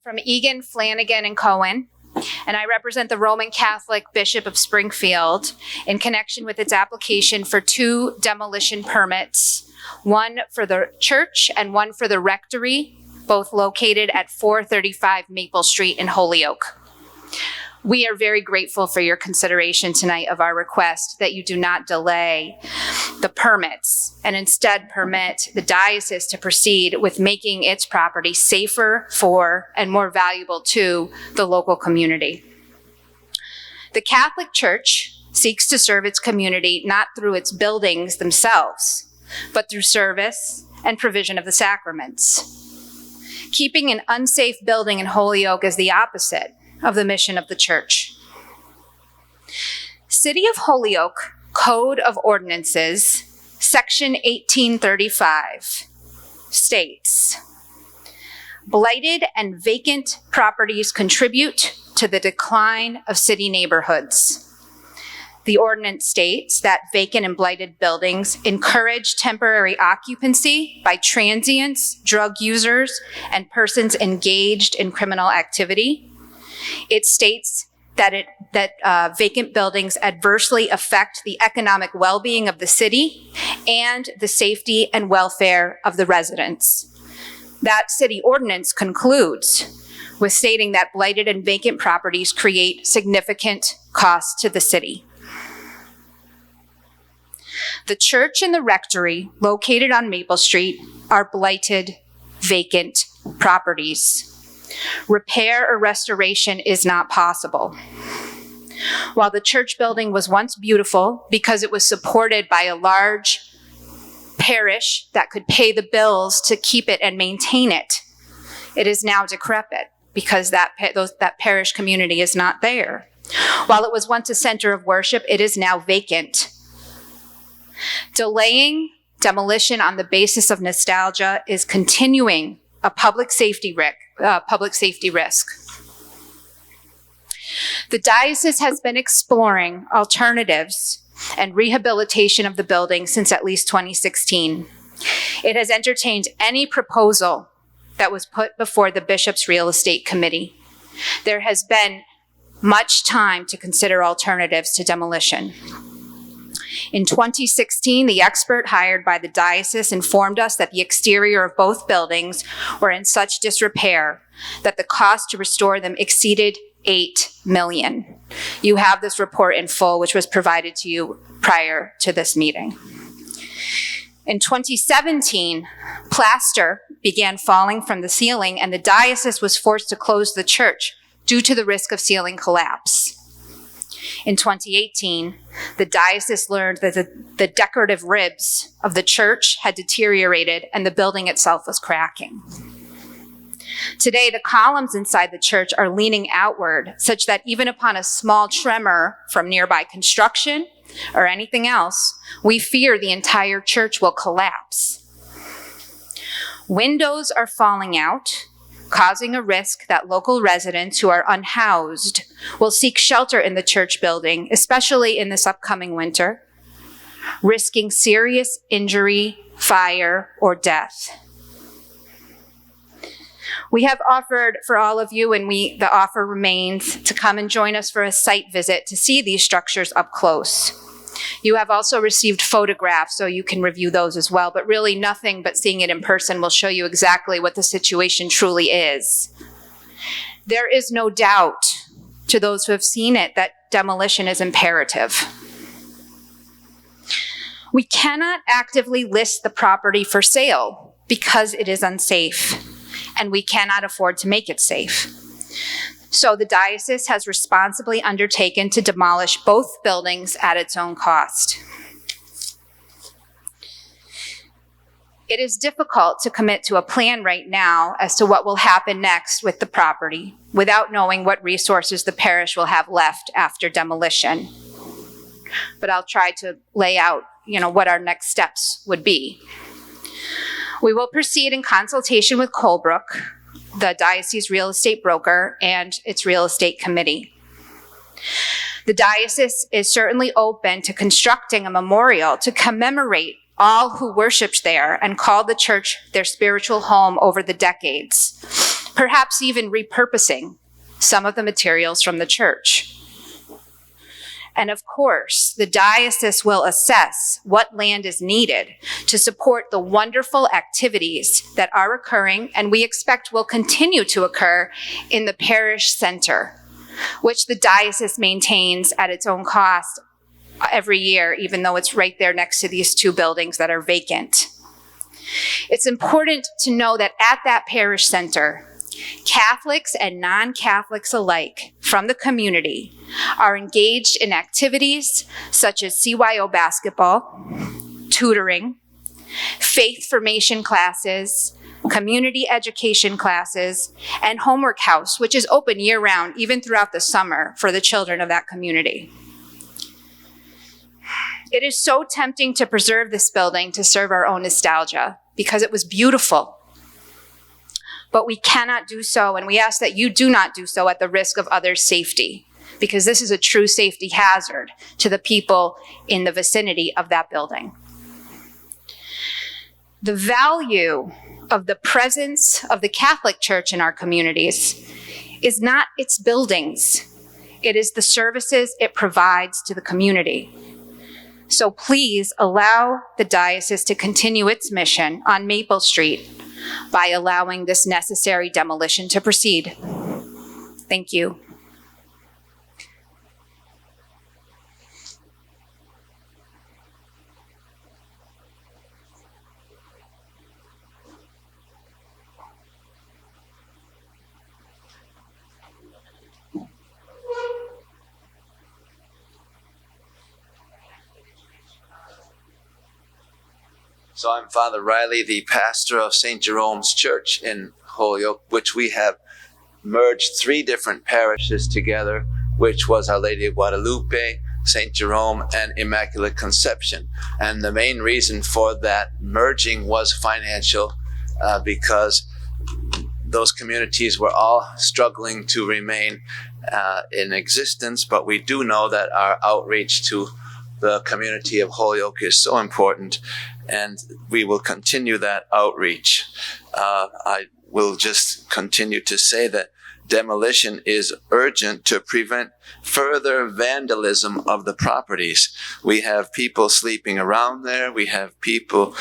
from Egan, Flanagan, and Cohen, and I represent the Roman Catholic Bishop of Springfield in connection with its application for 2 demolition permits, one for the church and one for the rectory, both located at 435 Maple Street in Holyoke. We are very grateful for your consideration tonight of our request that you do not delay the permits and instead permit the diocese to proceed with making its property safer for and more valuable to the local community. The Catholic Church seeks to serve its community not through its buildings themselves, but through service and provision of the sacraments. Keeping an unsafe building in Holyoke is the opposite of the mission of the church. City of Holyoke Code of Ordinances, Section 1835 states, blighted and vacant properties contribute to the decline of city neighborhoods. The ordinance states that vacant and blighted buildings encourage temporary occupancy by transients, drug users, and persons engaged in criminal activity. It states that vacant buildings adversely affect the economic well-being of the city and the safety and welfare of the residents. That city ordinance concludes with stating that blighted and vacant properties create significant costs to the city. The church and the rectory located on Maple Street are blighted, vacant properties. Repair or restoration is not possible. While the church building was once beautiful because it was supported by a large parish that could pay the bills to keep it and maintain it, it is now decrepit because that parish community is not there. While it was once a center of worship, it is now vacant. Delaying demolition on the basis of nostalgia is continuing a public safety risk. The diocese has been exploring alternatives and rehabilitation of the building since at least 2016. It has entertained any proposal that was put before the Bishop's Real Estate Committee. There has been much time to consider alternatives to demolition. In 2016, the expert hired by the diocese informed us that the exterior of both buildings were in such disrepair that the cost to restore them exceeded $8 million. You have this report in full, which was provided to you prior to this meeting. In 2017, plaster began falling from the ceiling and the diocese was forced to close the church due to the risk of ceiling collapse. In 2018, the diocese learned that the decorative ribs of the church had deteriorated and the building itself was cracking. Today, the columns inside the church are leaning outward such that even upon a small tremor from nearby construction or anything else, we fear the entire church will collapse. Windows are falling out, causing a risk that local residents who are unhoused will seek shelter in the church building, especially in this upcoming winter, risking serious injury, fire, or death. We have offered for all of you, and the offer remains, to come and join us for a site visit to see these structures up close. You have also received photographs, so you can review those as well, but really nothing but seeing it in person will show you exactly what the situation truly is. There is no doubt to those who have seen it that demolition is imperative. We cannot actively list the property for sale because it is unsafe, and we cannot afford to make it safe. So the diocese has responsibly undertaken to demolish both buildings at its own cost. It is difficult to commit to a plan right now as to what will happen next with the property without knowing what resources the parish will have left after demolition. But I'll try to lay out, what our next steps would be. We will proceed in consultation with Colebrook, the diocese real estate broker, and its real estate committee. The diocese is certainly open to constructing a memorial to commemorate all who worshiped there and called the church their spiritual home over the decades. perhaps even repurposing some of the materials from the church. And of course, the diocese will assess what land is needed to support the wonderful activities that are occurring and we expect will continue to occur in the parish center, which the diocese maintains at its own cost every year, even though it's right there next to these two buildings that are vacant. It's important to know that at that parish center, Catholics and non-Catholics alike from the community are engaged in activities such as CYO basketball, tutoring, faith formation classes, community education classes, and homework house, which is open year-round, even throughout the summer for the children of that community. It is so tempting to preserve this building to serve our own nostalgia because it was beautiful. But we cannot do so, and we ask that you do not do so at the risk of others' safety, because this is a true safety hazard to the people in the vicinity of that building. The value of the presence of the Catholic Church in our communities is not its buildings. It is the services it provides to the community. So please allow the diocese to continue its mission on Maple Street by allowing this necessary demolition to proceed. Thank you. So I'm Father Riley, the pastor of St. Jerome's Church in Holyoke, which we have merged 3 different parishes together, which was Our Lady of Guadalupe, St. Jerome, and Immaculate Conception. And the main reason for that merging was financial, because those communities were all struggling to remain in existence, but we do know that our outreach to the community of Holyoke is so important, and we will continue that outreach. I will just continue to say that demolition is urgent to prevent further vandalism of the properties. We have people sleeping around there. We have people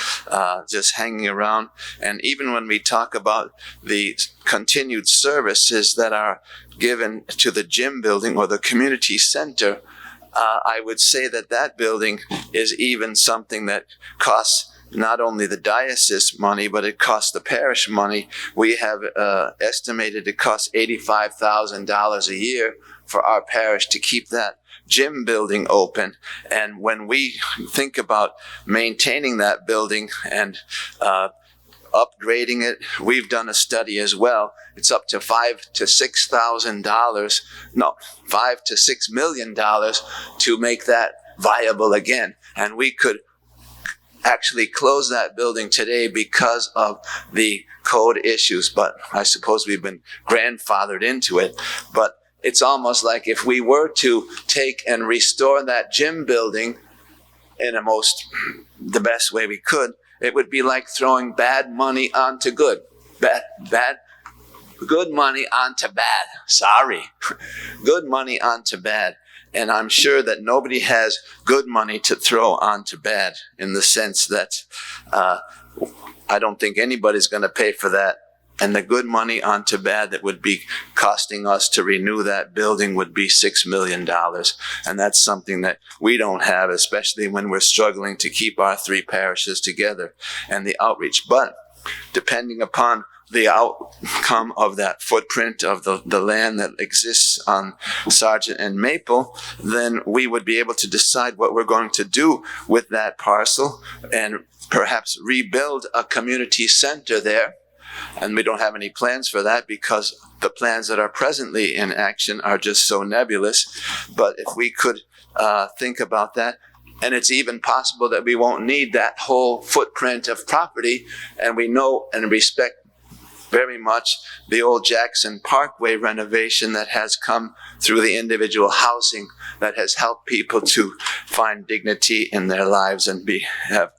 just hanging around. And even when we talk about the continued services that are given to the gym building or the community center, I would say that that building is even something that costs not only the diocese money, but it costs the parish money. We have estimated it costs $85,000 a year for our parish to keep that gym building open. And when we think about maintaining that building and upgrading it, we've done a study as well. It's up to $5,000 to $6,000, no, $5 to $6 million to make that viable again. And we could actually close that building today because of the code issues, but I suppose we've been grandfathered into it. But it's almost like if we were to take and restore that gym building in the best way we could, it would be like throwing bad money onto good. Good money onto bad. Sorry. Good money onto bad. And I'm sure that nobody has good money to throw onto bad, in the sense that I don't think anybody's going to pay for that. And the good money onto bad that would be costing us to renew that building would be $6 million. And that's something that we don't have, especially when we're struggling to keep our 3 parishes together and the outreach. But depending upon the outcome of that footprint of the land that exists on Sargent and Maple, then we would be able to decide what we're going to do with that parcel and perhaps rebuild a community center there. And we don't have any plans for that because the plans that are presently in action are just so nebulous. But if we could think about that, and it's even possible that we won't need that whole footprint of property, and we know and respect very much the old Jackson Parkway renovation that has come through the individual housing that has helped people to find dignity in their lives and have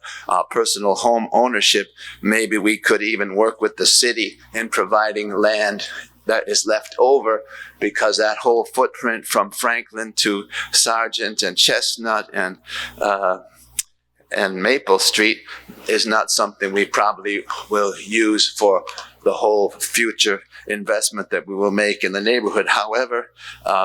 personal home ownership. Maybe we could even work with the city in providing land that is left over, because that whole footprint from Franklin to Sargent and Chestnut and Maple Street is not something we probably will use for the whole future investment that we will make in the neighborhood. However,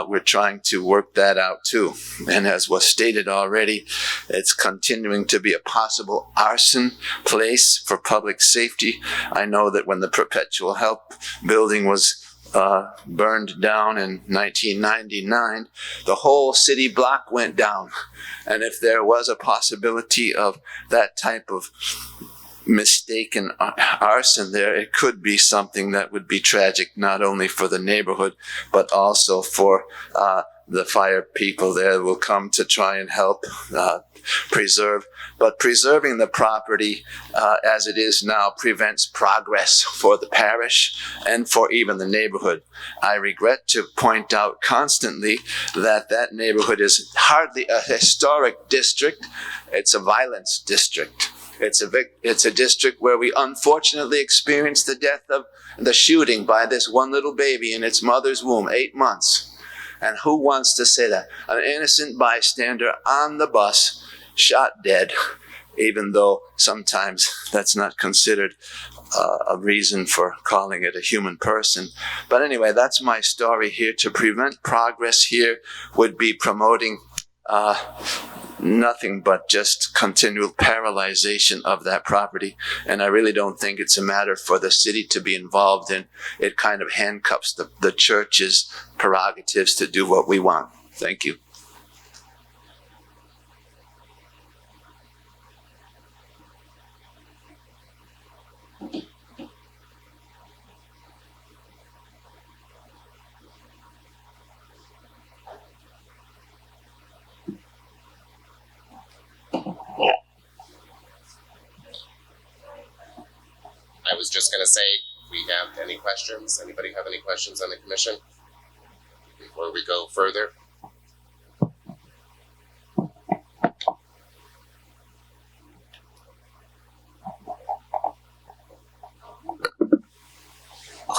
we're trying to work that out too. And as was stated already, it's continuing to be a possible arson place for public safety. I know that when the Perpetual Help building was burned down in 1999, the whole city block went down. And if there was a possibility of that type of mistaken arson there, it could be something that would be tragic, not only for the neighborhood, but also for the fire people there will come to try and help preserve. But preserving the property as it is now prevents progress for the parish and for even the neighborhood. I regret to point out constantly that that neighborhood is hardly a historic district. It's a violence district. It's a district where we unfortunately experienced the death of the shooting by this one little baby in its mother's womb, 8 months. And who wants to say that? An innocent bystander on the bus, shot dead, even though sometimes that's not considered a reason for calling it a human person. But anyway, that's my story here. To prevent progress here would be promoting nothing but just continual paralyzation of that property. And I really don't think it's a matter for the city to be involved in. It kind of handcuffs the church's prerogatives to do what we want. Thank you. I was just going to say, we have any questions? Anybody have any questions on the commission before we go further?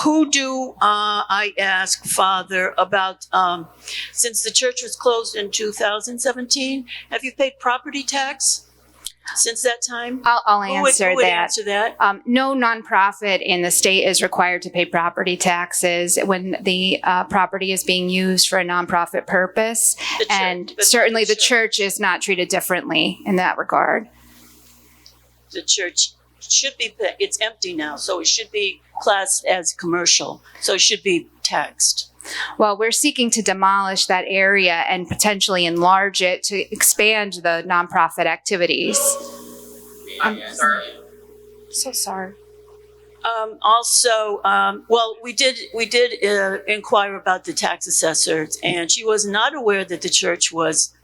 Who do I ask, Father, about, since the church was closed in 2017, have you paid property tax since that time? I'll Who answer would that. answer that? No nonprofit in the state is required to pay property taxes when the property is being used for a nonprofit purpose. The church, And but not certainly the the church is not treated differently in that regard. The church should be, it's empty now, so it should be classed as commercial, so it should be taxed. Well, we're seeking to demolish that area and potentially enlarge it to expand the nonprofit activities. I'm so sorry. Well, we did inquire about the tax assessors, and she was not aware that the church was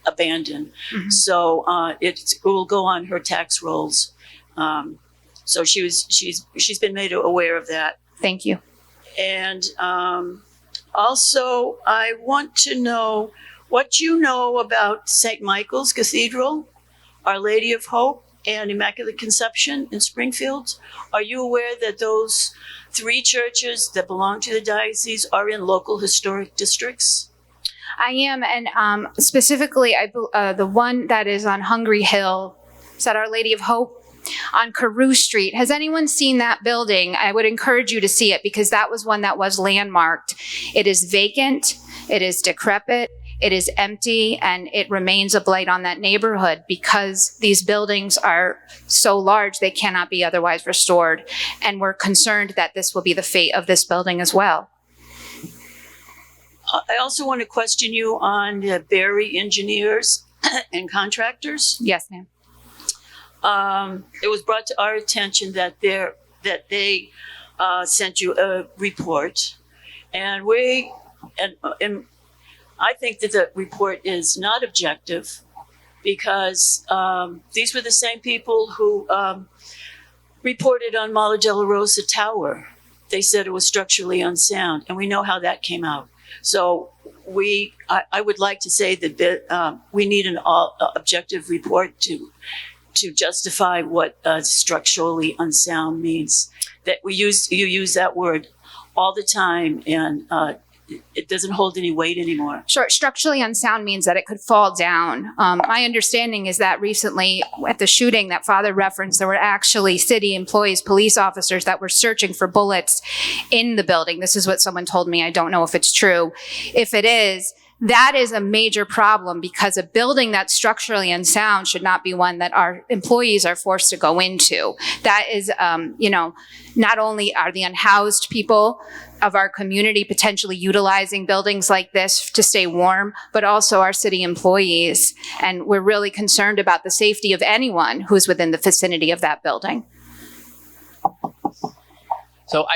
abandoned. Mhm. So it will go on her tax rolls. So she's been made aware of that. Thank you. And also, I want to know what you know about St. Michael's Cathedral, Our Lady of Hope, and Immaculate Conception in Springfield. Are you aware that those 3 churches that belong to the diocese are in local historic districts? I am, and specifically, the one that is on Hungry Hill, is that Our Lady of Hope? On Carew Street. Has anyone seen that building? I would encourage you to see it because that was one that was landmarked. It is vacant, it is decrepit, it is empty, and it remains a blight on that neighborhood because these buildings are so large they cannot be otherwise restored. And we're concerned that this will be the fate of this building as well. I also want to question you on the Berry engineers and contractors. Yes, ma'am. It was brought to our attention that they sent you a report, and I think that the report is not objective because these were the same people who reported on Mala della Rosa Tower. They said it was structurally unsound, and we know how that came out. So I would like to say that we need an objective report to justify what structurally unsound means. That you use that word all the time, and it doesn't hold any weight anymore. Sure. Structurally unsound means that it could fall down. My understanding is that recently at the shooting that Father referenced, there were actually city employees, police officers that were searching for bullets in the building. This is what someone told me. I don't know if it's true. If it is, that is a major problem, because a building that's structurally unsound should not be one that our employees are forced to go into. That is, not only are the unhoused people of our community potentially utilizing buildings like this to stay warm, but also our city employees. And we're really concerned about the safety of anyone who's within the vicinity of that building. So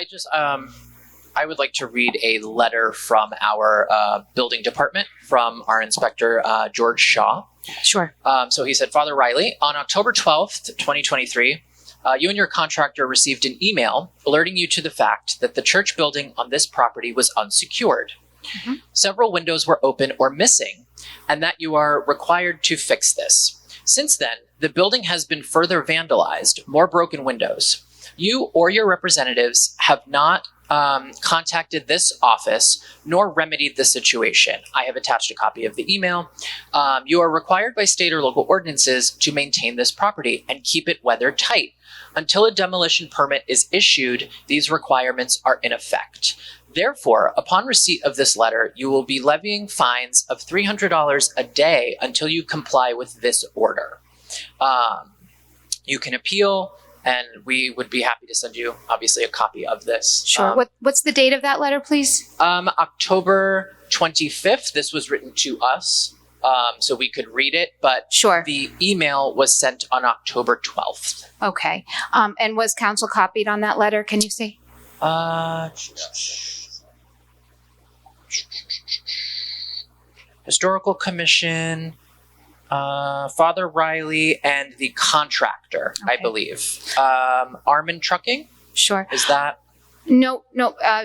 I would like to read a letter from our building department from our inspector, George Shaw. Sure. So he said, Father Riley, on October 12th, 2023, you and your contractor received an email alerting you to the fact that the church building on this property was unsecured. Mm-hmm. Several windows were open or missing, and that you are required to fix this. Since then, the building has been further vandalized, more broken windows. You or your representatives have not contacted this office nor remedied the situation. I have attached a copy of the email. You are required by state or local ordinances to maintain this property and keep it weather tight. Until a demolition permit is issued, these requirements are in effect. Therefore, upon receipt of this letter, you will be levying fines of $300 a day until you comply with this order. You can appeal, and we would be happy to send you, obviously, a copy of this. Sure. What's the date of that letter, please? October 25th. This was written to us, so we could read it, but sure. The email was sent on October 12th. Okay. And was council copied on that letter? Can you say? Historical Commission, Father Riley, and the contractor, okay. I believe. Armin Trucking? Sure. Is that? No.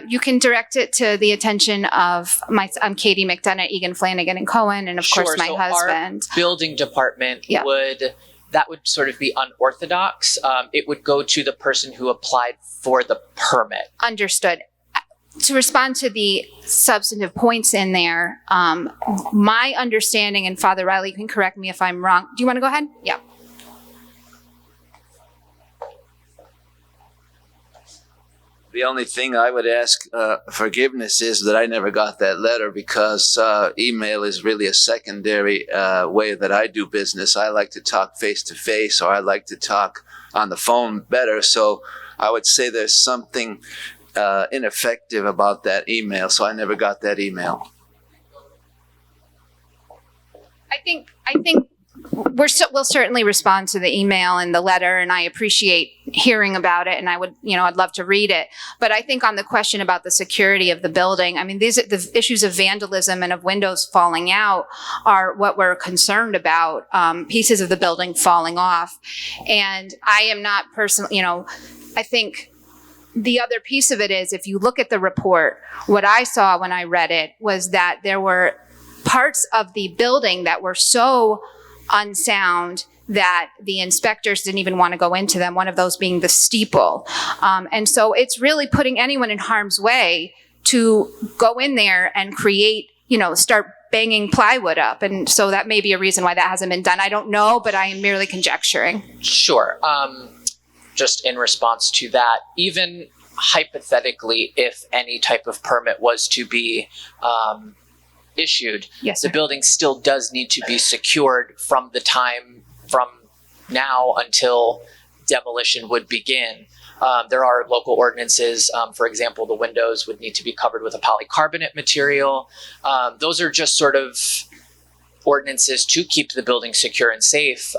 You can direct it to the attention of I'm Katie McDonough, Egan Flanagan and Cohen, and of course my husband. Our building department would sort of be unorthodox. It would go to the person who applied for the permit. Understood. To respond to the substantive points in there, my understanding, and Father Riley, you can correct me if I'm wrong. Do you want to go ahead? Yeah. The only thing I would ask forgiveness is that I never got that letter, because email is really a secondary way that I do business. I like to talk face to face, or I like to talk on the phone better. So I would say there's something ineffective about that email. So I never got that email. I think we'll certainly respond to the email and the letter, and I appreciate hearing about it, and I'd love to read it. But I think on the question about the security of the building, I mean, the issues of vandalism and of windows falling out are what we're concerned about, pieces of the building falling off. And I am not personally, I think the other piece of it is, if you look at the report, what I saw when I read it was that there were parts of the building that were so unsound that the inspectors didn't even want to go into them, one of those being the steeple. And so it's really putting anyone in harm's way to go in there and create, start banging plywood up. And so that may be a reason why that hasn't been done. I don't know, but I am merely conjecturing. Sure. Just in response to that, even hypothetically, if any type of permit was to be issued, yes, the building still does need to be secured from now until demolition would begin. There are local ordinances. For example, the windows would need to be covered with a polycarbonate material. Those are just sort of ordinances to keep the building secure and safe,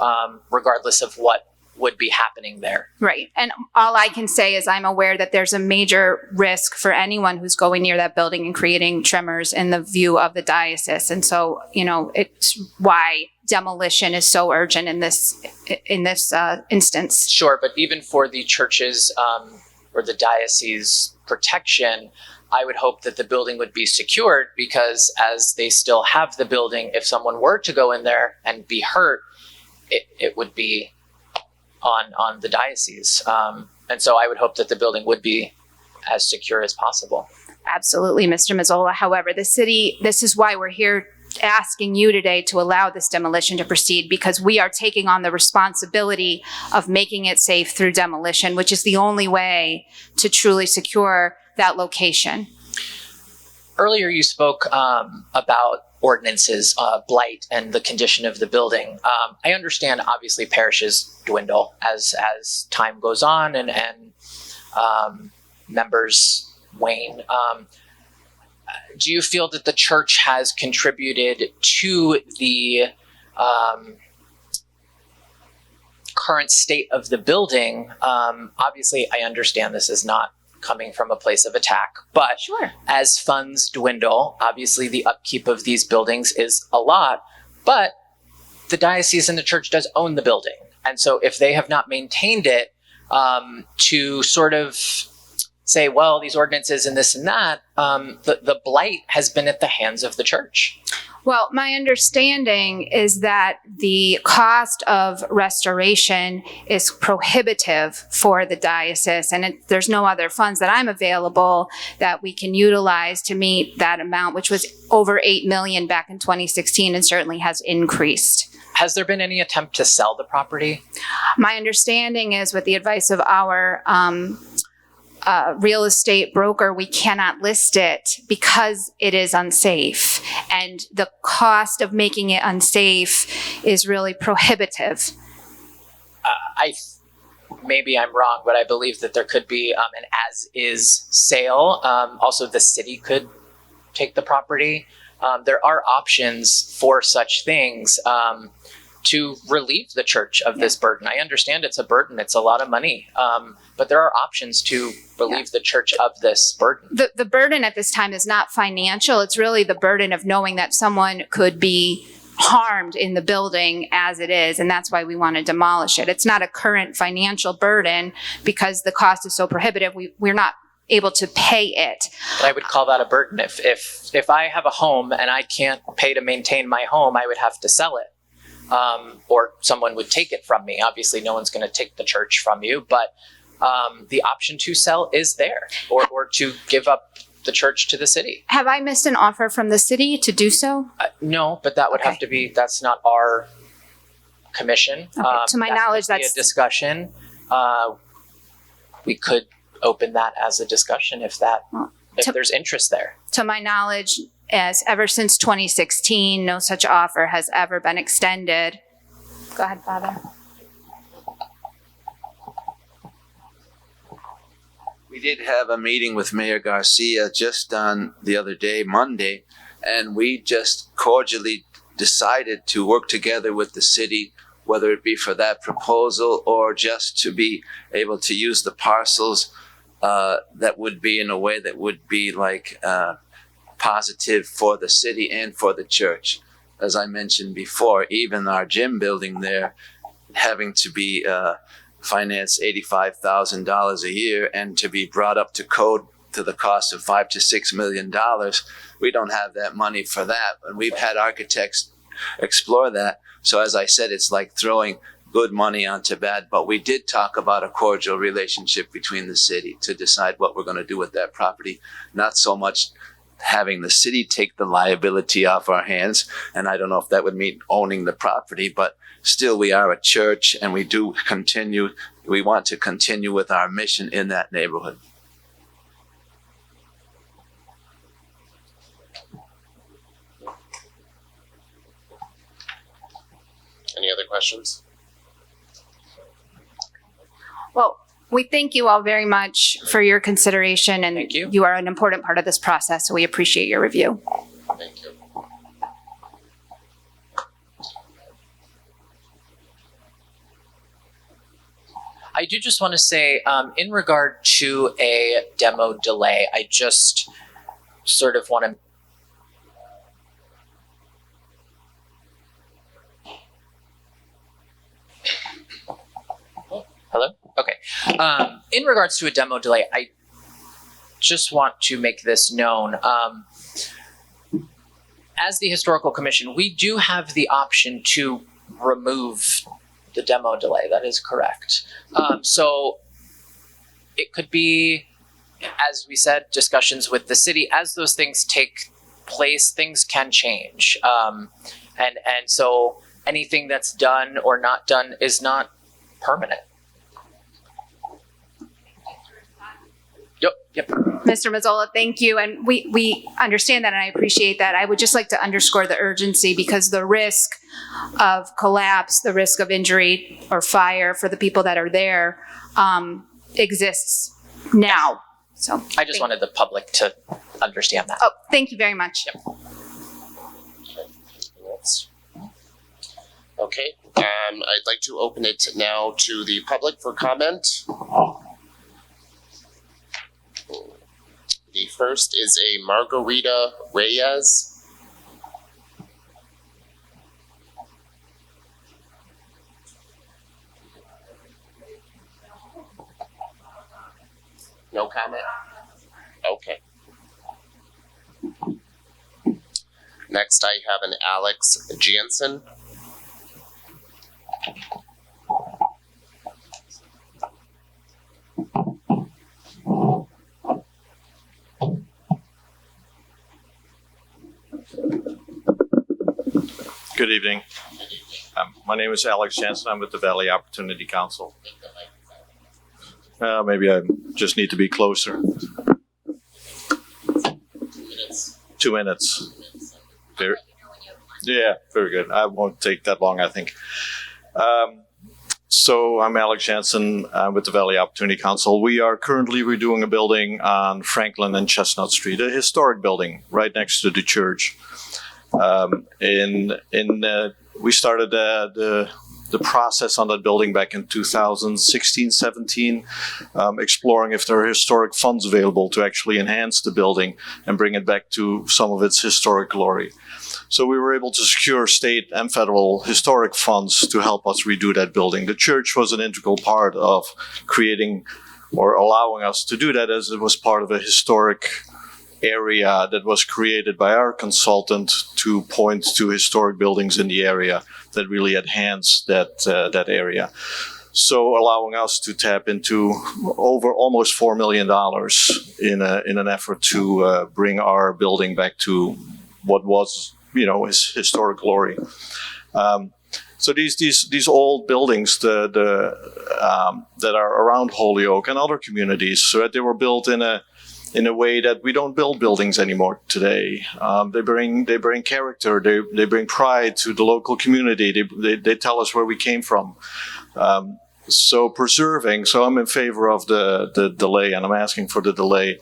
regardless of what would be happening there. Right. And all I can say is I'm aware that there's a major risk for anyone who's going near that building and creating tremors in the view of the diocese. And so, it's why demolition is so urgent in this instance. Sure, but even for the church's or the diocese protection, I would hope that the building would be secured, because as they still have the building, if someone were to go in there and be hurt, it would be on the diocese. And so I would hope that the building would be as secure as possible. Absolutely, Mr. Mazzola. However, the city, this is why we're here asking you today to allow this demolition to proceed, because we are taking on the responsibility of making it safe through demolition, which is the only way to truly secure that location. Earlier, you spoke about ordinances, blight, and the condition of the building. I understand, obviously, parishes dwindle as time goes on and members wane. Do you feel that the church has contributed to the current state of the building? Obviously, I understand this is not coming from a place of attack, but Sure. As funds dwindle, obviously the upkeep of these buildings is a lot, but the diocese and the church does own the building. And so if they have not maintained it, to sort of say, well, these ordinances and this and that, the blight has been at the hands of the church. Well, my understanding is that the cost of restoration is prohibitive for the diocese, and there's no other funds that I'm available that we can utilize to meet that amount, which was over $8 million back in 2016 and certainly has increased. Has there been any attempt to sell the property? My understanding is, with the advice of our real estate broker, we cannot list it because it is unsafe. And the cost of making it unsafe is really prohibitive. Maybe I'm wrong, but I believe that there could be an as-is sale. Also, the city could take the property. There are options for such things to relieve the church of this burden. I understand it's a burden. It's a lot of money. But there are options to relieve the church of this burden. The burden at this time is not financial. It's really the burden of knowing that someone could be harmed in the building as it is, and that's why we want to demolish it. It's not a current financial burden because the cost is so prohibitive. We're not able to pay it. But I would call that a burden. If I have a home and I can't pay to maintain my home, I would have to sell it. Or someone would take it from me. Obviously, no one's going to take the church from you, but the option to sell is there, or to give up the church to the city. Have I missed an offer from the city to do so? No, but that would have to be, that's not our commission. Okay. To my knowledge, that's a discussion. We could open that as a discussion if there's interest there. To my knowledge, ever since 2016, no such offer has ever been extended. Go ahead, Father. We did have a meeting with Mayor Garcia just on the other day, Monday, and we just cordially decided to work together with the city, whether it be for that proposal or just to be able to use the parcels that would be in a way that would be like positive for the city and for the church. As I mentioned before, even our gym building there having to be financed $85,000 a year and to be brought up to code to the cost of $5 to $6 million. We don't have that money for that, and we've had architects explore that. So as I said, it's like throwing good money onto bad, but we did talk about a cordial relationship between the city to decide what we're going to do with that property, not so much having the city take the liability off our hands, and I don't know if that would mean owning the property, but still we are a church and we want to continue with our mission in that neighborhood. Any other questions? Well, we thank you all very much for your consideration, and Thank you. You are an important part of this process, so we appreciate your review. Thank you. I do just want to say, in regard to a demo delay, I just sort of want to Hello? Okay. In regards to a demo delay, I just want to make this known. As the Historical Commission, we do have the option to remove the demo delay. That is correct. So it could be, as we said, discussions with the city. As those things take place, things can change. And so anything that's done or not done is not permanent. Yep. Mr. Mazzola, thank you. And we understand that, and I appreciate that. I would just like to underscore the urgency, because the risk of collapse, the risk of injury or fire for the people that are there exists now. So I just wanted the public to understand that. Oh, thank you very much. Yep. Anything else? Okay, I'd like to open it now to the public for comment. The first is a Margarita Reyes. No comment? Okay. Next, I have an Alex Jansen. Good evening. My name is Alex Jansen. I'm with the Valley Opportunity Council. Maybe I just need to be closer. 2 minutes. Very good. I won't take that long, I think. So I'm Alex Jansen. I'm with the Valley Opportunity Council. We are currently redoing a building on Franklin and Chestnut Street, a historic building right next to the church. We started the process on that building back in 2016, 17, exploring if there are historic funds available to actually enhance the building and bring it back to some of its historic glory. So we were able to secure state and federal historic funds to help us redo that building. The church was an integral part of creating or allowing us to do that, as it was part of a historic area that was created by our consultant to point to historic buildings in the area that really enhance that area. So allowing us to tap into over almost $4 million in an effort to bring our building back to what was, his historic glory. So these old buildings that are around Holyoke and other communities, so they were built in a way that we don't build buildings anymore today. They bring character. They bring pride to the local community. They tell us where we came from. So preserving. So I'm in favor of the delay, and I'm asking for the delay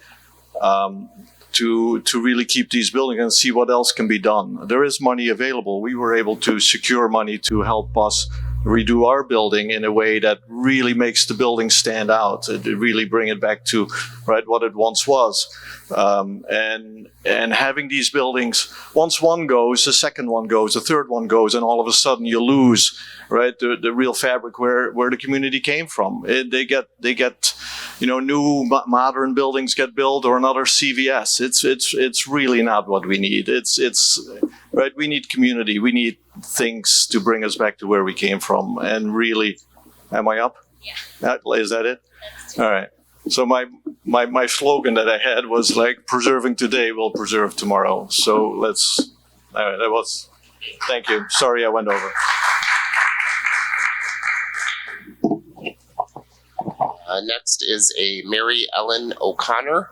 to really keep these buildings and see what else can be done. There is money available. We were able to secure money to help us redo our building in a way that really makes the building stand out, to really bring it back to what it once was. And having these buildings, once one goes, the second one goes, the third one goes, and all of a sudden you lose the real fabric where the community came from. They get new modern buildings get built, or another CVS. It's really not what we need. We need community. We need things to bring us back to where we came from. And really, am I up? Yeah. Is that it? All right. So my slogan that I had was preserving today will preserve tomorrow. So all right, thank you. Sorry I went over. Next is a Mary Ellen O'Connor.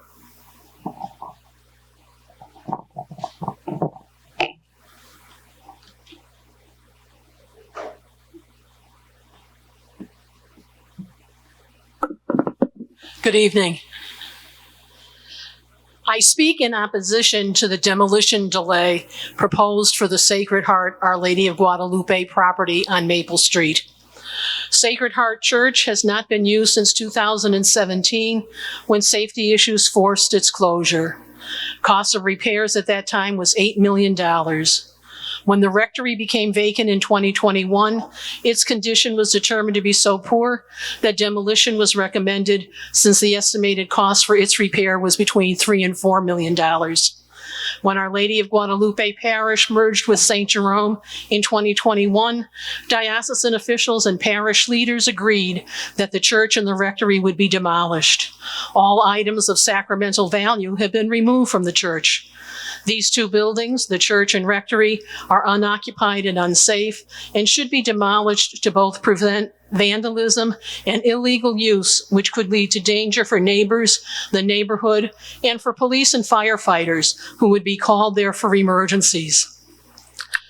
Good evening. I speak in opposition to the demolition delay proposed for the Sacred Heart Our Lady of Guadalupe property on Maple Street. Sacred Heart Church has not been used since 2017, when safety issues forced its closure. Cost of repairs at that time was $8 million. When the rectory became vacant in 2021, its condition was determined to be so poor that demolition was recommended, since the estimated cost for its repair was between $3 and $4 million. When Our Lady of Guadalupe Parish merged with St. Jerome in 2021, diocesan officials and parish leaders agreed that the church and the rectory would be demolished. All items of sacramental value have been removed from the church. These two buildings, the church and rectory, are unoccupied and unsafe and should be demolished to both prevent vandalism and illegal use, which could lead to danger for neighbors, the neighborhood, and for police and firefighters who would be called there for emergencies.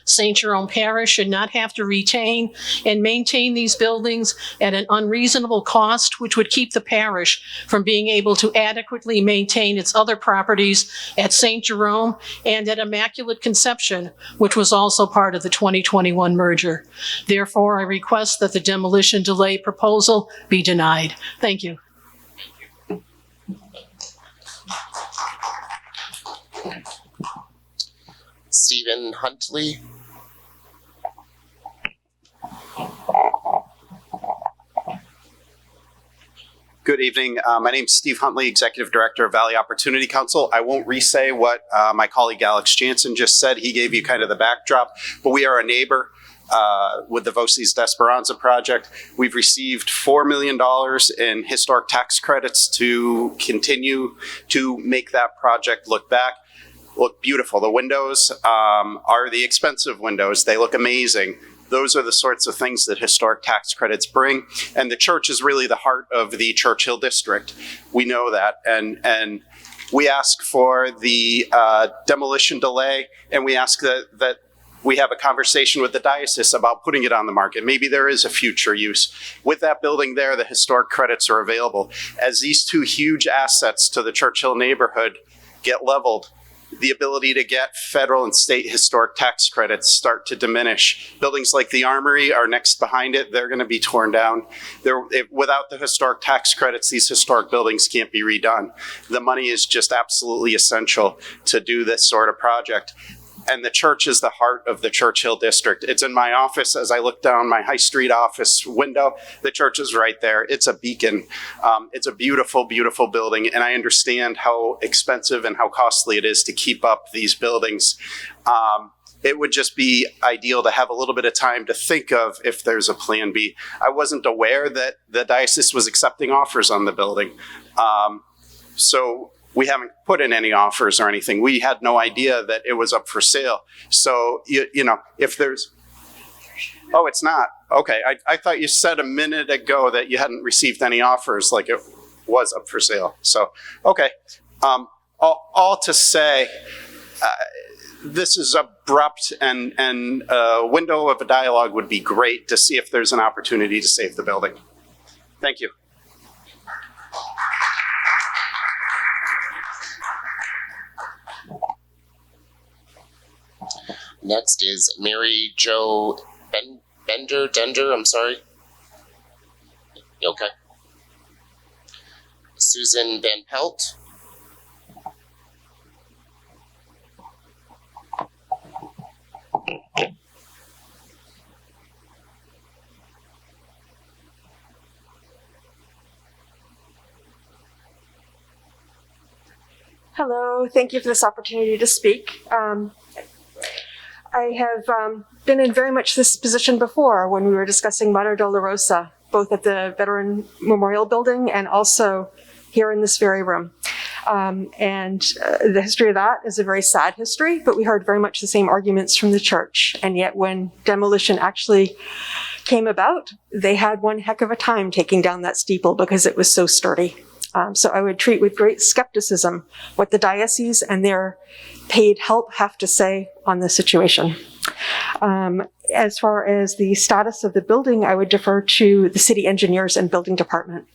St. Jerome Parish should not have to retain and maintain these buildings at an unreasonable cost, which would keep the parish from being able to adequately maintain its other properties at St. Jerome and at Immaculate Conception, which was also part of the 2021 merger. Therefore, I request that the demolition delay proposal be denied. Thank you. Stephen Huntley. Good evening. My name is Steve Huntley, Executive Director of Valley Opportunity Council. I won't re-say what my colleague Alex Jansen just said. He gave you kind of the backdrop, but we are a neighbor with the Voces d'Esperanza project. We've received $4 million in historic tax credits to continue to make that project look beautiful. The windows are the expensive windows. They look amazing. Those are the sorts of things that historic tax credits bring. And the church is really the heart of the Churchill district. We know that. And we ask for the demolition delay, and we ask that we have a conversation with the diocese about putting it on the market. Maybe there is a future use. With that building there, the historic credits are available. As these two huge assets to the Churchill neighborhood get leveled, the ability to get federal and state historic tax credits start to diminish. Buildings like the Armory are next behind it. They're going to be torn down. Without the historic tax credits, these historic buildings can't be redone. The money is just absolutely essential to do this sort of project. And the church is the heart of the Churchill district. It's in my office. As I look down my High Street office window, the church is right there. It's a beacon. It's a beautiful, beautiful building. And I understand how expensive and how costly it is to keep up these buildings. It would just be ideal to have a little bit of time to think of if there's a plan B. I wasn't aware that the diocese was accepting offers on the building. So we haven't put in any offers or anything. We had no idea that it was up for sale. So, you know, if there's... Oh, it's not. Okay. I thought you said a minute ago that you hadn't received any offers, like it was up for sale. So, okay. All to say, this is abrupt, and a window of a dialogue would be great to see if there's an opportunity to save the building. Thank you. Next is Mary Jo Dender, I'm sorry. You okay? Susan Van Pelt. Hello, thank you for this opportunity to speak. I have been in very much this position before when we were discussing Mater Dolorosa, both at the Veteran Memorial Building and also here in this very room. The history of that is a very sad history, but we heard very much the same arguments from the church. And yet when demolition actually came about, they had one heck of a time taking down that steeple because it was so sturdy. So I would treat with great skepticism what the diocese and their paid help have to say on this situation. As far as the status of the building, I would defer to the city engineers and building department.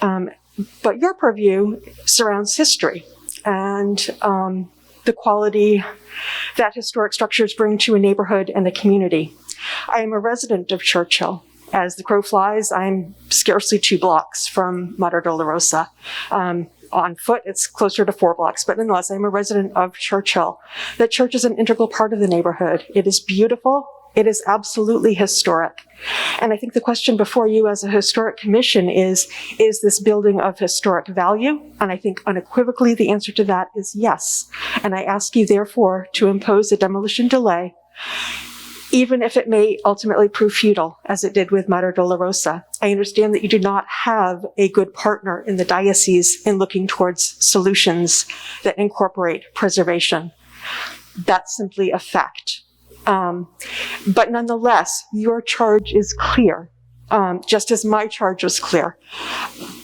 But your purview surrounds history and the quality that historic structures bring to a neighborhood and a community. I am a resident of Churchill. As the crow flies, I'm scarcely 2 blocks from Mater Dolorosa. on foot, it's closer to 4 blocks, but nonetheless, I'm a resident of Churchill. That church is an integral part of the neighborhood. It is beautiful. It is absolutely historic. And I think the question before you as a historic commission is this building of historic value? And I think unequivocally the answer to that is yes. And I ask you therefore to impose a demolition delay, even if it may ultimately prove futile, as it did with Mater Dolorosa. I understand that you do not have a good partner in the diocese in looking towards solutions that incorporate preservation. That's simply a fact. But nonetheless, your charge is clear, just as my charge was clear.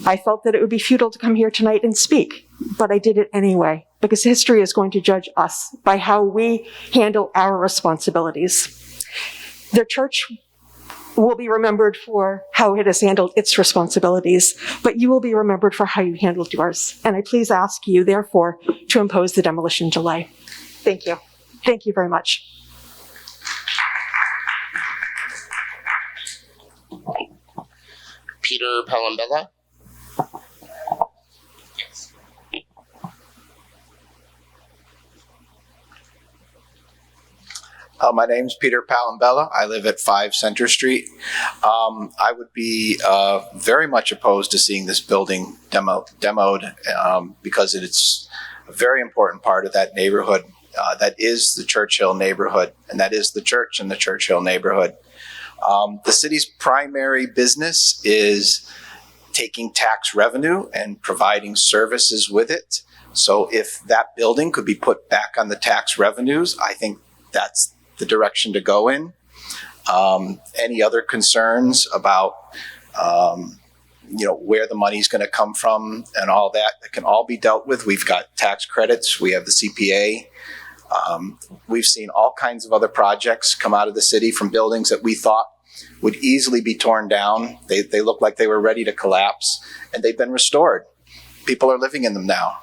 I felt that it would be futile to come here tonight and speak, but I did it anyway, because history is going to judge us by how we handle our responsibilities. The church will be remembered for how it has handled its responsibilities, but you will be remembered for how you handled yours. And I please ask you, therefore, to impose the demolition delay. Thank you. Thank you very much. Peter Palambella? Yes. My name's Peter Palambella. I live at 5 Center Street. I would be very much opposed to seeing this building demoed because it's a very important part of that neighborhood. That is the Churchill neighborhood, and that is the church in the Churchill neighborhood. The city's primary business is taking tax revenue and providing services with it. So if that building could be put back on the tax revenues, I think that's the direction to go in. Any other concerns about where the money's going to come from and all that can all be dealt with. We've got tax credits. We have the CPA. We've seen all kinds of other projects come out of the city from buildings that we thought would easily be torn down. They look like they were ready to collapse, and they've been restored. People are living in them now.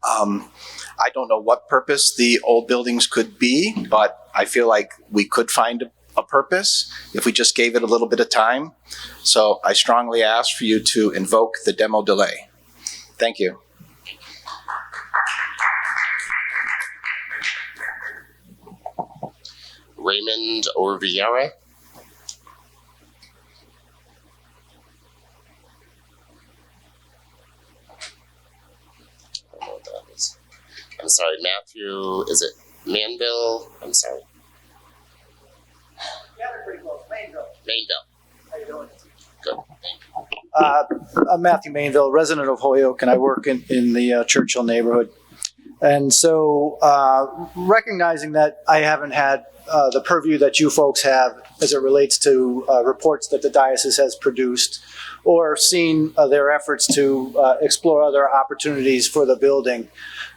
I don't know what purpose the old buildings could be, but I feel like we could find a purpose if we just gave it a little bit of time. So I strongly ask for you to invoke the demo delay. Thank you. Raymond Orvillera? I don't know what that is. I'm sorry, Matthew, is it Manville? I'm sorry. Yeah, they're pretty close. Mainville. How you doing? Good, thank you. I'm Matthew Mainville, resident of Holyoke, and I work in the Churchill neighborhood. And so recognizing that I haven't had the purview that you folks have as it relates to reports that the diocese has produced or seen their efforts to explore other opportunities for the building,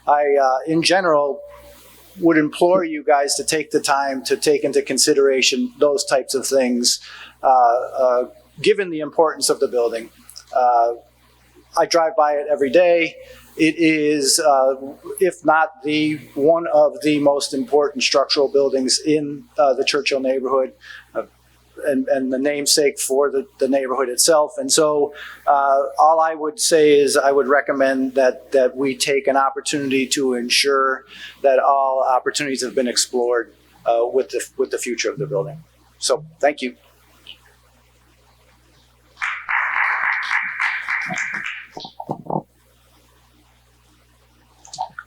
I, in general, would implore you guys to take the time to take into consideration those types of things, given the importance of the building. I drive by it every day. It is, if not one of the most important structural buildings in the Churchill neighborhood, and the namesake for the neighborhood itself. And so all I would say is I would recommend that we take an opportunity to ensure that all opportunities have been explored with the future of the building. So thank you.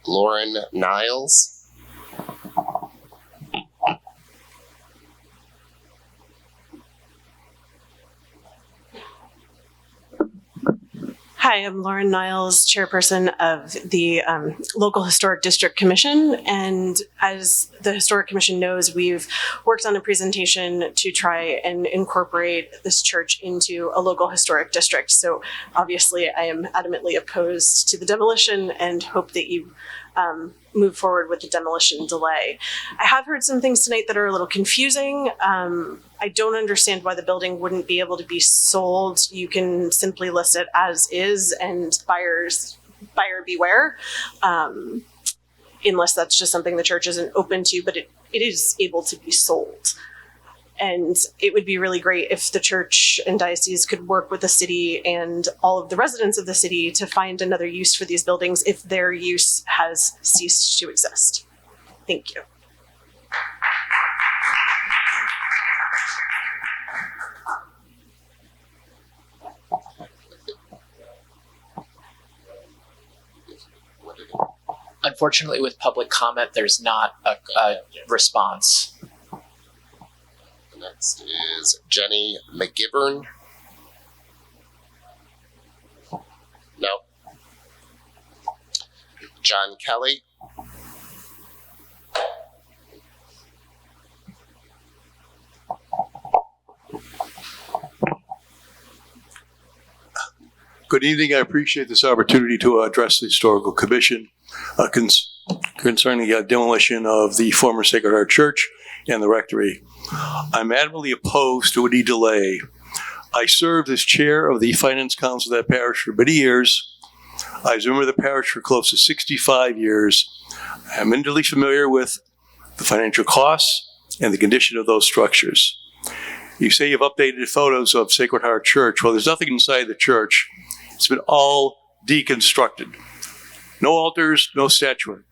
Lauren Niles? Hi, I'm Lauren Niles, chairperson of the Local Historic District Commission. And as the Historic Commission knows, we've worked on a presentation to try and incorporate this church into a local historic district. So obviously I am adamantly opposed to the demolition and hope that you move forward with the demolition delay. I have heard some things tonight that are a little confusing. I don't understand why the building wouldn't be able to be sold. You can simply list it as is and buyer beware, unless that's just something the church isn't open to, but it is able to be sold. And it would be really great if the church and diocese could work with the city and all of the residents of the city to find another use for these buildings if their use has ceased to exist. Thank you. Unfortunately, with public comment, there's not a response. Next is Jenny McGivern. No. John Kelly. Good evening. I appreciate this opportunity to address the Historical Commission concerning the demolition of the former Sacred Heart Church and the rectory. I'm adamantly opposed to any delay. I served as chair of the Finance Council of that parish for many years. I was a member of the parish for close to 65 years. I'm intimately familiar with the financial costs and the condition of those structures. You say you've updated photos of Sacred Heart Church. Well, there's nothing inside the church. It's been all deconstructed. No altars, no statuary.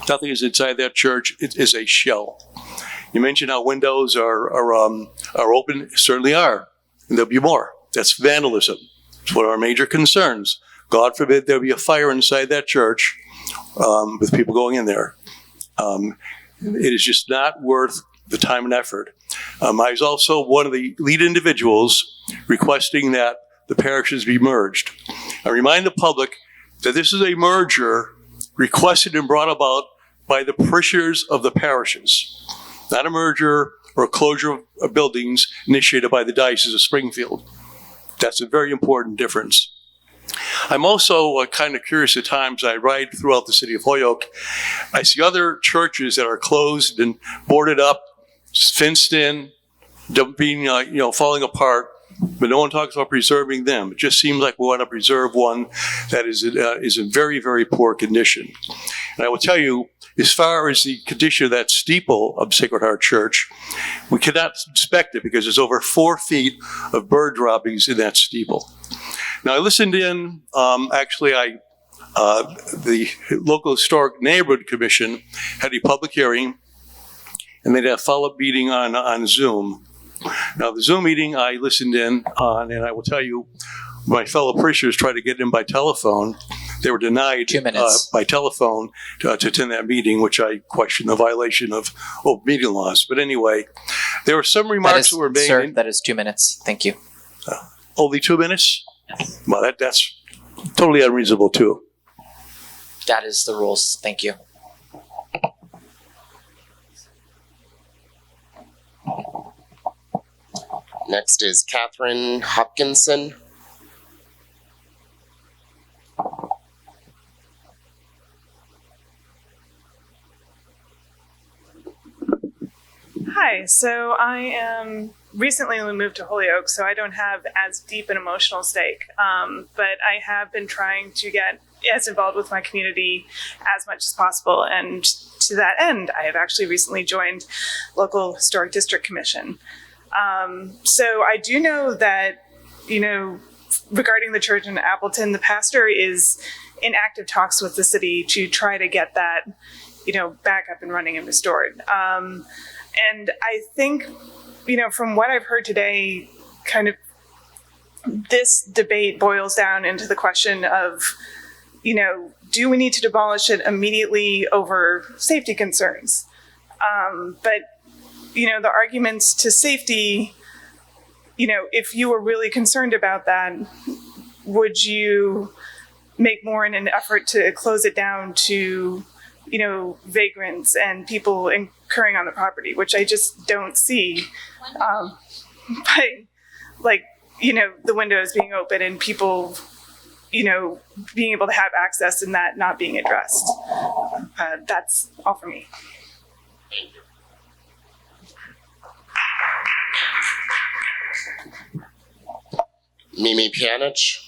Nothing is inside that church. It is a shell. You mentioned how windows are open. Certainly are. And there'll be more. That's vandalism. It's one of our major concerns. God forbid there be a fire inside that church with people going in there. It is just not worth the time and effort. I was also one of the lead individuals requesting that the parishes be merged. I remind the public that this is a merger requested and brought about by the parishioners of the parishes, not a merger or a closure of buildings initiated by the Diocese of Springfield. That's a very important difference. I'm also kind of curious at times. I ride throughout the city of Holyoke. I see other churches that are closed and boarded up, fenced in, being falling apart. But no one talks about preserving them. It just seems like we want to preserve one that is in very, very poor condition. And I will tell you, as far as the condition of that steeple of Sacred Heart Church, we cannot inspect it because there's over 4 feet of bird droppings in that steeple. Now, I listened in, the local Historic Neighborhood Commission had a public hearing, and they had a follow-up meeting on Zoom. Now, the Zoom meeting I listened in on, and I will tell you, my fellow parishioners tried to get in by telephone. They were denied 2 minutes. By telephone to attend that meeting, which I question the violation of open meeting laws. But anyway, there were some remarks that were made. Sir, that is 2 minutes. Thank you. Only 2 minutes? Well, that's totally unreasonable, too. That is the rules. Thank you. Next is Catherine Hopkinson. Hi, so I am recently moved to Holyoke, so I don't have as deep an emotional stake, but I have been trying to get as involved with my community as much as possible, and to that end, I have actually recently joined local Historic District Commission. So I do know that, regarding the church in Appleton, the pastor is in active talks with the city to try to get that, back up and running and restored. And I think, from what I've heard today, kind of this debate boils down into the question of, do we need to demolish it immediately over safety concerns? But the arguments to safety, if you were really concerned about that, would you make more in an effort to close it down to, vagrants and people incurring on the property, which I just don't see by, the windows being open and people, being able to have access and that not being addressed. That's all for me. Mimi Pianich.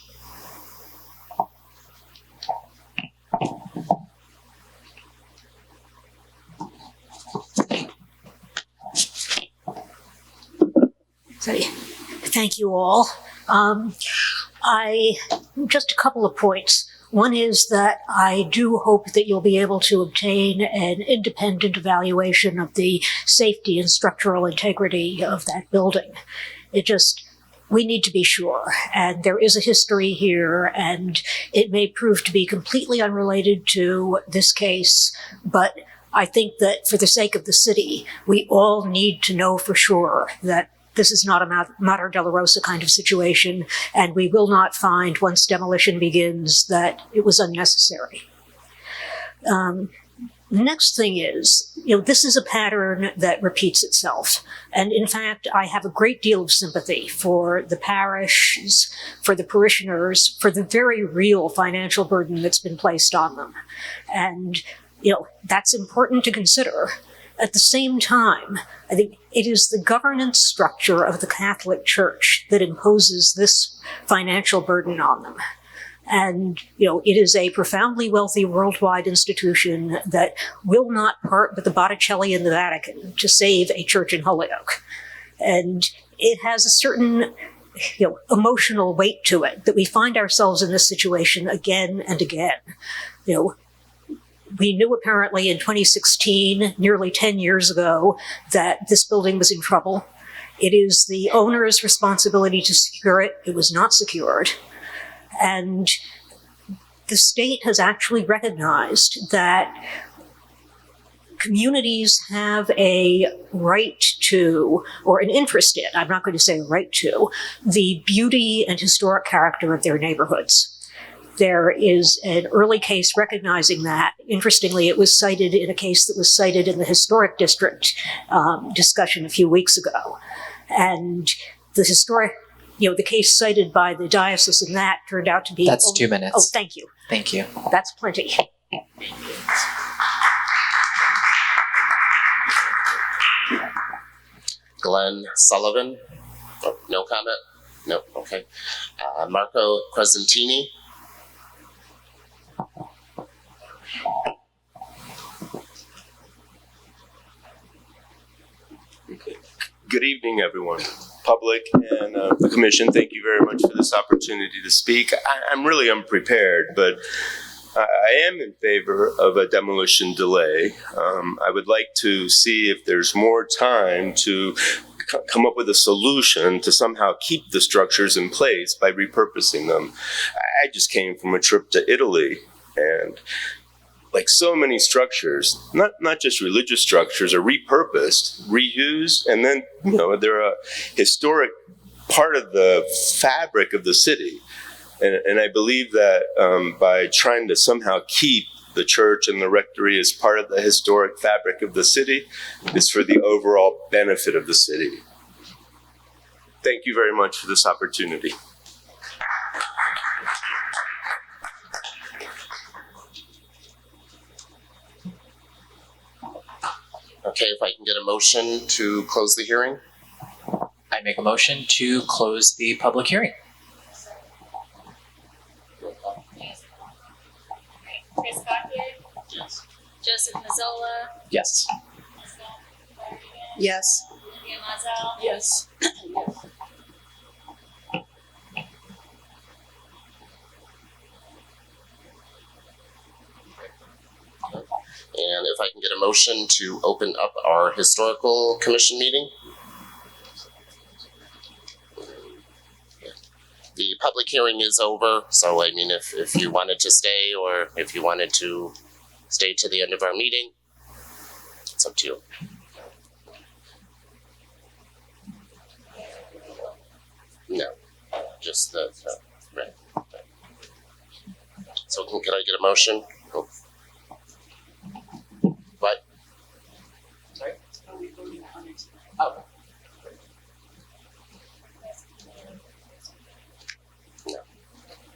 Okay. Thank you all. Just a couple of points. One is that I do hope that you'll be able to obtain an independent evaluation of the safety and structural integrity of that building. We need to be sure. And there is a history here, and it may prove to be completely unrelated to this case, but I think that for the sake of the city, we all need to know for sure that this is not a Mater Della Rosa kind of situation, and we will not find, once demolition begins, that it was unnecessary. The next thing is, this is a pattern that repeats itself. And in fact, I have a great deal of sympathy for the parishes, for the parishioners, for the very real financial burden that's been placed on them. And, that's important to consider. At the same time, I think it is the governance structure of the Catholic Church that imposes this financial burden on them. And, it is a profoundly wealthy worldwide institution that will not part with the Botticelli and the Vatican to save a church in Holyoke. And it has a certain, emotional weight to it that we find ourselves in this situation again and again. We knew apparently in 2016, nearly 10 years ago, that this building was in trouble. It is the owner's responsibility to secure it. It was not secured. And the state has actually recognized that communities have a right to, or an interest in, I'm not going to say right to, the beauty and historic character of their neighborhoods. There is an early case recognizing that. Interestingly, it was cited in a case that was cited in the historic district discussion a few weeks ago. And the case cited by the diocese in that turned out to be... That's 2 minutes. Oh, thank you. Thank you. That's plenty. Glenn Sullivan? Oh, no comment? No, okay. Marco Crescentini? Good evening, everyone, public and the commission. Thank you very much for this opportunity to speak. I'm really unprepared, but I am in favor of a demolition delay. I would like to see if there's more time to come up with a solution to somehow keep the structures in place by repurposing them. I just came from a trip to Italy, and like so many structures, not just religious structures, are repurposed, reused, and then they're a historic part of the fabric of the city. And I believe that by trying to somehow keep the church and the rectory as part of the historic fabric of the city is for the overall benefit of the city. Thank you very much for this opportunity. Okay, if I can get a motion to close the hearing? I make a motion to close the public hearing. Chris Gautier? Yes. Joseph Mazzola? Yes. Yes. Olivia Mazel? Yes. And if I can get a motion to open up our historical commission meeting? The public hearing is over, so I mean, if you wanted to stay or if you wanted to stay to the end of our meeting, it's up to you. No, just the right. So can I get a motion? Oh. What? Sorry? Are we voting on it? Oh.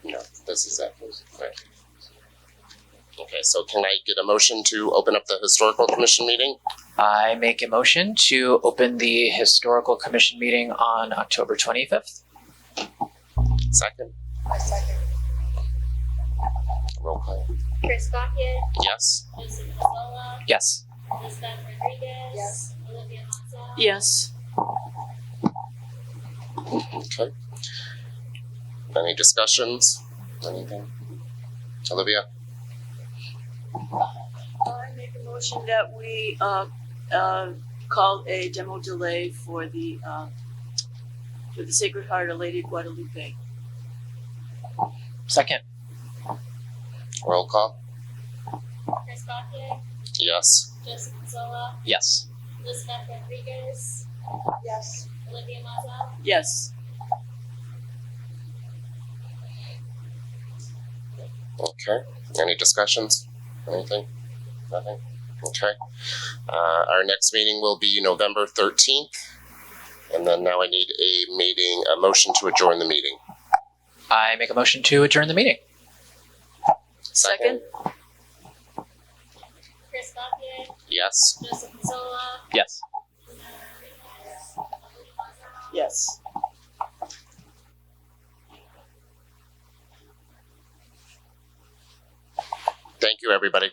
No, this is it. Right. Okay, so can I get a motion to open up the historical commission meeting? I make a motion to open the historical commission meeting on October 25th. Second. I second. Roll call. Chris Gautier? Yes. Joseph Mazzola? Yes. Elizabeth Rodriguez? Yes. Olivia Mazel? Yes. Okay. Any discussions? Anything? Olivia? I make a motion that we call a demo delay for the Sacred Heart of Lady Guadalupe. Second. Roll call? Chris Gauthier, Yes. Joseph Mazzola, Yes. Elizabeth Rodriguez, Yes. Olivia Mazza. Yes. Okay. Any discussions? Anything? Nothing? Okay. Our next meeting will be November 13th. And then now I need a motion to adjourn the meeting. I make a motion to adjourn the meeting. Second? Chris Gauthier, Yes. Joseph Mazzola, Yes. Olivia Mazza. Yes. Thank you, everybody.